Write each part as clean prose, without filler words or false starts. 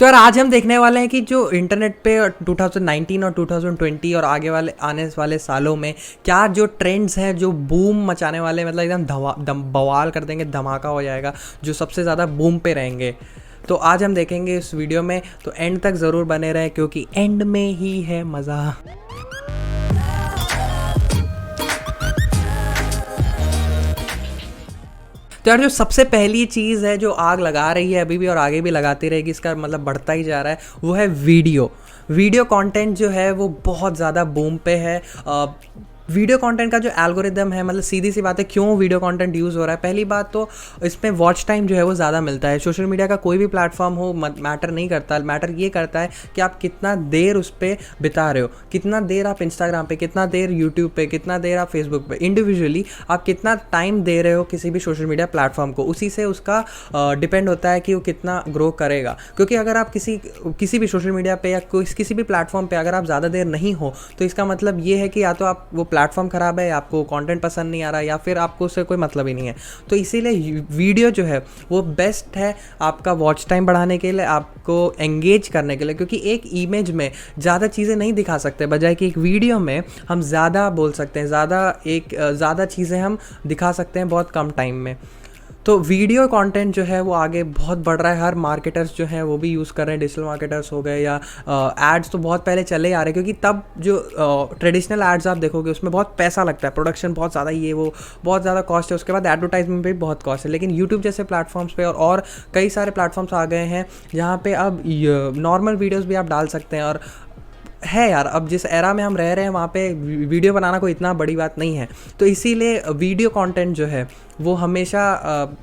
तो यार आज हम देखने वाले हैं कि जो इंटरनेट पे 2019 और 2020 और आगे वाले आने वाले सालों में क्या जो ट्रेंड्स हैं जो बूम मचाने वाले, मतलब एकदम बवाल कर देंगे, धमाका हो जाएगा, जो सबसे ज़्यादा बूम पे रहेंगे। तो आज हम देखेंगे इस वीडियो में, तो एंड तक ज़रूर बने रहे क्योंकि एंड में ही है मज़ा। तो यार जो सबसे पहली चीज़ है जो आग लगा रही है अभी भी और आगे भी लगाती रहेगी, इसका मतलब बढ़ता ही जा रहा है, वो है वीडियो कंटेंट जो है वो बहुत ज़्यादा बूम पे है। वीडियो कंटेंट का जो एल्गोरिदम है, मतलब सीधी सी बात है, क्यों वीडियो कंटेंट यूज़ हो रहा है। पहली बात तो इसमें वॉच टाइम जो है वो ज़्यादा मिलता है। सोशल मीडिया का कोई भी प्लेटफॉर्म हो मैटर नहीं करता, मैटर ये करता है कि आप कितना देर उस पर बिता रहे हो, कितना देर आप इंस्टाग्राम पे, कितना देर यूट्यूब पे, कितना देर आप फेसबुक पे, इंडिविजुअली आप कितना टाइम दे रहे हो किसी भी सोशल मीडिया प्लेटफॉर्म को, उसी से उसका डिपेंड होता है कि वो कितना ग्रो करेगा। क्योंकि अगर आप किसी भी सोशल मीडिया पे या किसी भी प्लेटफॉर्म पे अगर आप ज़्यादा देर नहीं हो, तो इसका मतलब ये है कि या तो आप वो प्लेटफॉर्म ख़राब है, आपको कंटेंट पसंद नहीं आ रहा, या फिर आपको उससे कोई मतलब ही नहीं है। तो इसीलिए वीडियो जो है वो बेस्ट है आपका वॉच टाइम बढ़ाने के लिए, आपको एंगेज करने के लिए। क्योंकि एक इमेज में ज़्यादा चीज़ें नहीं दिखा सकते, बजाय कि एक वीडियो में हम ज़्यादा बोल सकते हैं, ज़्यादा चीज़ें हम दिखा सकते हैं बहुत कम टाइम में। तो वीडियो कंटेंट जो है वो आगे बहुत बढ़ रहा है। हर मार्केटर्स जो हैं वो भी यूज़ कर रहे हैं, डिजिटल मार्केटर्स हो गए या एड्स तो बहुत पहले चले आ रहे हैं। क्योंकि तब जो ट्रेडिशनल एड्स आप देखोगे उसमें बहुत पैसा लगता है, प्रोडक्शन बहुत ज़्यादा, ये वो बहुत ज़्यादा कॉस्ट है, उसके बाद एडवर्टाइजमेंट भी बहुत कॉस्ट है। लेकिन यूट्यूब जैसे प्लेटफॉर्म्स पे और कई सारे प्लेटफॉर्म्स आ गए हैं जहाँ पे अब नॉर्मल वीडियोज़ भी आप डाल सकते हैं। और है यार, अब जिस एरा में हम रह रहे हैं वहाँ पे वीडियो बनाना कोई इतना बड़ी बात नहीं है। तो इसीलिए वीडियो कंटेंट जो है वो हमेशा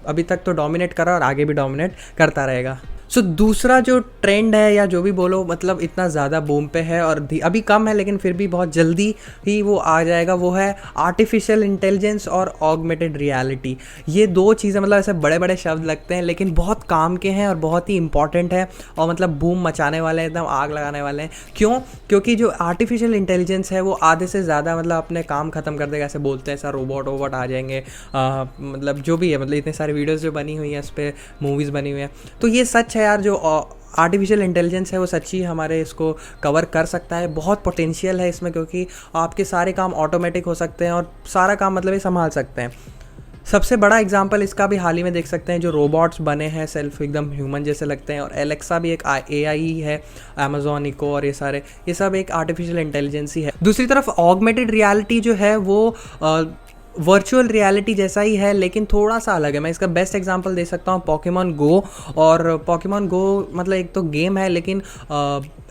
अभी तक तो डोमिनेट कर रहा है और आगे भी डोमिनेट करता रहेगा। सो दूसरा जो ट्रेंड है या जो भी बोलो, मतलब इतना ज़्यादा बूम पे है और अभी कम है लेकिन फिर भी बहुत जल्दी ही वो आ जाएगा, वो है आर्टिफिशियल इंटेलिजेंस और ऑगमेंटेड रियलिटी। ये दो चीज़ें मतलब ऐसे बड़े बड़े शब्द लगते हैं लेकिन बहुत काम के हैं और बहुत ही इंपॉर्टेंट है और मतलब बूम मचाने वाले हैं, एकदम आग लगाने वाले हैं। क्यों? क्योंकि जो आर्टिफिशियल इंटेलिजेंस है वो आधे से ज़्यादा मतलब अपने काम ख़त्म कर देगा। ऐसे बोलते हैं ऐसा रोबोट आ जाएंगे, मतलब जो भी है, मतलब इतने सारे वीडियोज़ जो बनी हुई हैं, इस पर मूवीज़ बनी हुई हैं। तो ये सच यार, जो आर्टिफिशियल इंटेलिजेंस है वो सच्ची हमारे इसको कवर कर सकता है। बहुत पोटेंशियल है इसमें क्योंकि आपके सारे काम ऑटोमेटिक हो सकते हैं और सारा काम मतलब ये संभाल सकते हैं। सबसे बड़ा एग्जांपल इसका भी हाल ही में देख सकते हैं, जो रोबोट्स बने हैं सेल्फ एकदम ह्यूमन जैसे लगते हैं, और एलेक्सा भी एक AI है, अमेजॉन इको और ये सब एक आर्टिफिशियल इंटेलिजेंस ही है। दूसरी तरफ ऑगमेंटेड रियलिटी जो है वो वर्चुअल रियलिटी जैसा ही है लेकिन थोड़ा सा अलग है। मैं इसका बेस्ट एग्जांपल दे सकता हूँ पोकेमॉन गो। और पोकेमॉन गो मतलब एक तो गेम है, लेकिन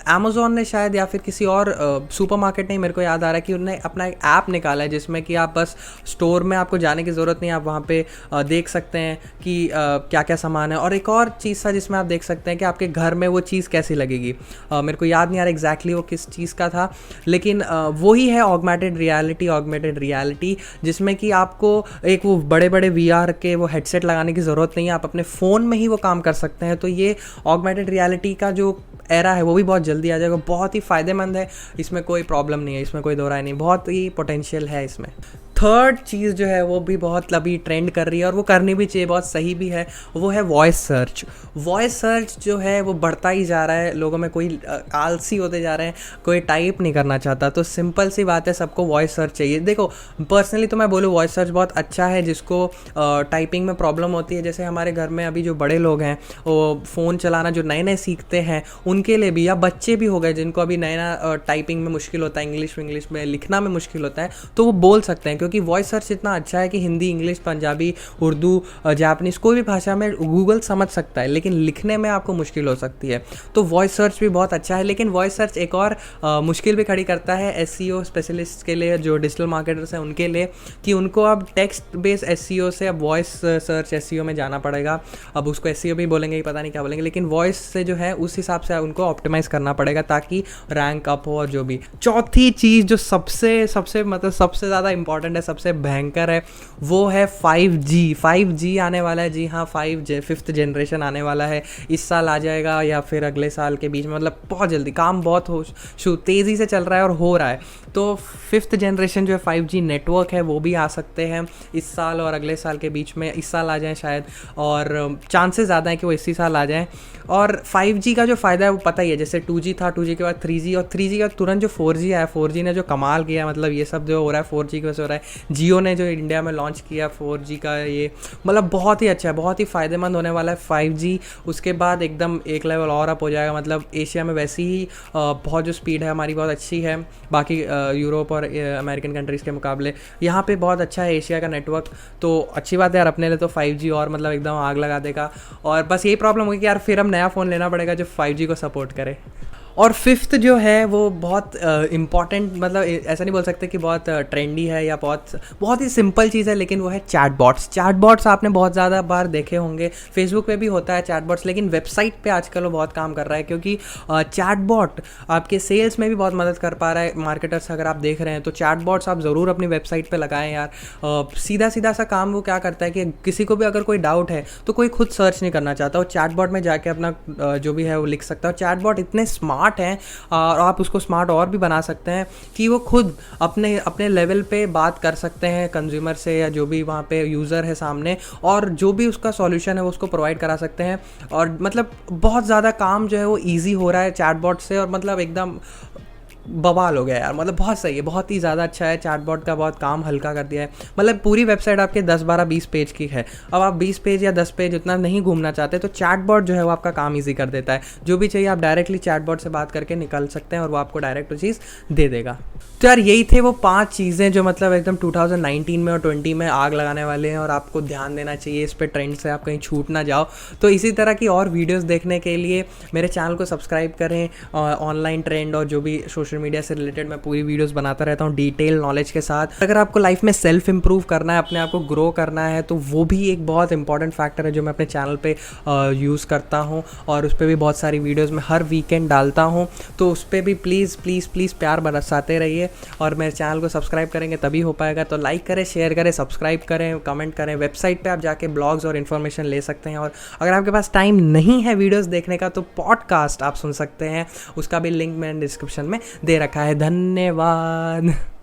अमेज़ॉन ने शायद या फिर किसी और सुपरमार्केट ने, मेरे को याद आ रहा है कि उन्होंने अपना एक ऐप निकाला है जिसमें कि आप बस स्टोर में आपको जाने की ज़रूरत नहीं, आप वहाँ पे देख सकते हैं कि क्या क्या सामान है। और एक और चीज़ था जिसमें आप देख सकते हैं कि आपके घर में वो चीज़ कैसी लगेगी। मेरे को याद नहीं आ रहा एग्जैक्टली वो किस चीज़ का था, लेकिन वही है ऑगमेंटेड रियलिटी, जिसमें कि आपको एक वो बड़े बड़े VR के वो हेडसेट लगाने की ज़रूरत नहीं है, आप अपने फ़ोन में ही वो काम कर सकते हैं। तो ये ऑगमेंटेड रियलिटी का जो एरा है वो भी बहुत जल्दी आ जाएगा, बहुत ही फ़ायदेमंद है, इसमें कोई प्रॉब्लम नहीं है, इसमें कोई दो राय नहीं, बहुत ही पोटेंशियल है इसमें। थर्ड चीज़ जो है वो भी बहुत अभी ट्रेंड कर रही है और वो करनी भी चाहिए, बहुत सही भी है, वो है वॉइस सर्च जो है वो बढ़ता ही जा रहा है। लोगों में कोई आलसी होते जा रहे हैं, कोई टाइप नहीं करना चाहता। तो सिंपल सी बात है, सबको वॉइस सर्च चाहिए। देखो पर्सनली तो मैं बोलूँ वॉइस सर्च बहुत अच्छा है जिसको टाइपिंग में प्रॉब्लम होती है। जैसे हमारे घर में अभी जो बड़े लोग हैं वो फ़ोन चलाना जो नए सीखते हैं उनके लिए भी, या बच्चे भी हो गए जिनको अभी नया टाइपिंग में मुश्किल होता है, इंग्लिश में लिखना में मुश्किल होता है, तो वो बोल सकते हैं। क्योंकि वॉइस सर्च इतना अच्छा है कि हिंदी, इंग्लिश, पंजाबी, उर्दू, जापानीज़ कोई भी भाषा में गूगल समझ सकता है, लेकिन लिखने में आपको मुश्किल हो सकती है। तो वॉइस सर्च भी बहुत अच्छा है। लेकिन वॉइस सर्च एक और मुश्किल भी खड़ी करता है SEO स्पेशलिस्ट के लिए, जो डिजिटल मार्केटर्स हैं उनके लिए, कि उनको अब टेक्स्ट बेस्ड SEO से अब वॉइस सर्च SEO में जाना पड़ेगा। अब उसको SEO भी बोलेंगे कि पता नहीं क्या बोलेंगे, लेकिन वॉइस से जो है उस हिसाब से उनको ऑप्टिमाइज़ करना पड़ेगा ताकि रैंक अप हो। और जो भी चौथी चीज़ जो सबसे ज़्यादा इंपॉर्टेंट है, है, सबसे भयंकर है, वो है 5G। 5G आने वाला है, जी हाँ, 5th जनरेशन आने वाला है, इस साल आ जाएगा या फिर अगले साल के बीच में, मतलब बहुत जल्दी। काम बहुत तेज़ी से चल रहा है और हो रहा है। तो 5th जनरेशन जो है 5G नेटवर्क है वो भी आ सकते हैं इस साल और अगले साल के बीच में। इस साल आ जाएँ शायद, और चांसेस ज़्यादा है कि वो इसी साल आ जाएँ। और 5G का जो फ़ायदा है वो पता ही है, जैसे 2G था, 2G के बाद 3G, और 3G का तुरंत जो 4G आया, 4G ने जो कमाल किया, मतलब ये सब जो हो रहा है 4G की वजह से हो रहा है। जियो ने जो इंडिया में लॉन्च किया 4G का, ये मतलब बहुत ही अच्छा है, बहुत ही फ़ायदेमंद होने वाला है 5G। उसके बाद एकदम एक लेवल और अप हो जाएगा, मतलब एशिया में वैसे ही बहुत जो स्पीड है हमारी बहुत अच्छी है बाकी यूरोप और अमेरिकन कंट्रीज़ के मुकाबले, यहाँ पे बहुत अच्छा है एशिया का नेटवर्क। तो अच्छी बात है यार, अपने लिए तो 5G और मतलब एकदम आग लगा देगा। और बस यही प्रॉब्लम होगी कि यार फिर हम नया फ़ोन लेना पड़ेगा जो 5G को सपोर्ट करे। और 5th जो है वो बहुत इम्पॉर्टेंट, मतलब ऐसा नहीं बोल सकते कि बहुत ट्रेंडी है या बहुत ही सिंपल चीज़ है, लेकिन वो है चैटबॉट्स। चैटबॉट्स आपने बहुत ज़्यादा बार देखे होंगे, फेसबुक पे भी होता है चैटबॉट्स, लेकिन वेबसाइट पे आजकल वो बहुत काम कर रहा है, क्योंकि चैटबॉट आपके सेल्स में भी बहुत मदद कर पा रहा है। मार्केटर्स अगर आप देख रहे हैं तो चैटबॉट्स आप ज़रूर अपनी वेबसाइट पर लगाएं यार। सीधा सीधा सा काम वो क्या करता है कि किसी को भी अगर कोई डाउट है तो कोई खुद सर्च नहीं करना चाहता, वो चैटबॉट में जाके अपना जो भी है वो लिख सकता है। और चैटबॉट इतने स्मार्ट हैं, और आप उसको स्मार्ट और भी बना सकते हैं कि वो खुद अपने अपने लेवल पे बात कर सकते हैं कंज्यूमर से या जो भी वहाँ पे यूज़र है सामने, और जो भी उसका सॉल्यूशन है वो उसको प्रोवाइड करा सकते हैं। और मतलब बहुत ज़्यादा काम जो है वो ईजी हो रहा है चैटबॉट से, और मतलब एकदम बवाल हो गया यार, मतलब बहुत सही है, बहुत ही ज़्यादा अच्छा है। चैटबॉट का बहुत काम हल्का कर दिया है, मतलब पूरी वेबसाइट आपके 10, 12, 20 पेज की है, अब आप 20 पेज या 10 पेज उतना नहीं घूमना चाहते तो चैटबॉट जो है वो आपका काम इजी कर देता है। जो भी चाहिए आप डायरेक्टली चैटबॉट से बात करके निकल सकते हैं और वो आपको डायरेक्ट वो चीज़ दे देगा। तो यार यही थे वो 5 चीज़ें जो मतलब एकदम 2019 में और 20 में आग लगाने वाले हैं, और आपको ध्यान देना चाहिए इस पे, ट्रेंड से आप कहीं छूट ना जाओ। तो इसी तरह की और वीडियोस देखने के लिए मेरे चैनल को सब्सक्राइब करें। ऑनलाइन ट्रेंड और जो भी सोशल मीडिया से रिलेटेड मैं पूरी वीडियोस बनाता रहता हूँ डिटेल नॉलेज के साथ। अगर आपको लाइफ में सेल्फ इंप्रूव करना है, अपने आप को ग्रो करना है, तो वो भी एक बहुत इंपॉर्टेंट फैक्टर है जो मैं अपने चैनल पे यूज़ करता हूँ, और उस पर भी बहुत सारी वीडियोज़ मैं हर वीकेंड डालता हूँ। तो उस पर भी प्लीज़ प्लीज़ प्लीज़ प्यार बरसाते रहिए, और मेरे चैनल को सब्सक्राइब करेंगे तभी हो पाएगा। तो लाइक करें, शेयर करें, सब्सक्राइब करें, कमेंट करें। वेबसाइट पे आप जाके ब्लॉग्स और इन्फॉर्मेशन ले सकते हैं, और अगर आपके पास टाइम नहीं है वीडियोस देखने का तो पॉडकास्ट आप सुन सकते हैं, उसका भी लिंक मैंने डिस्क्रिप्शन में दे रखा है। धन्यवाद।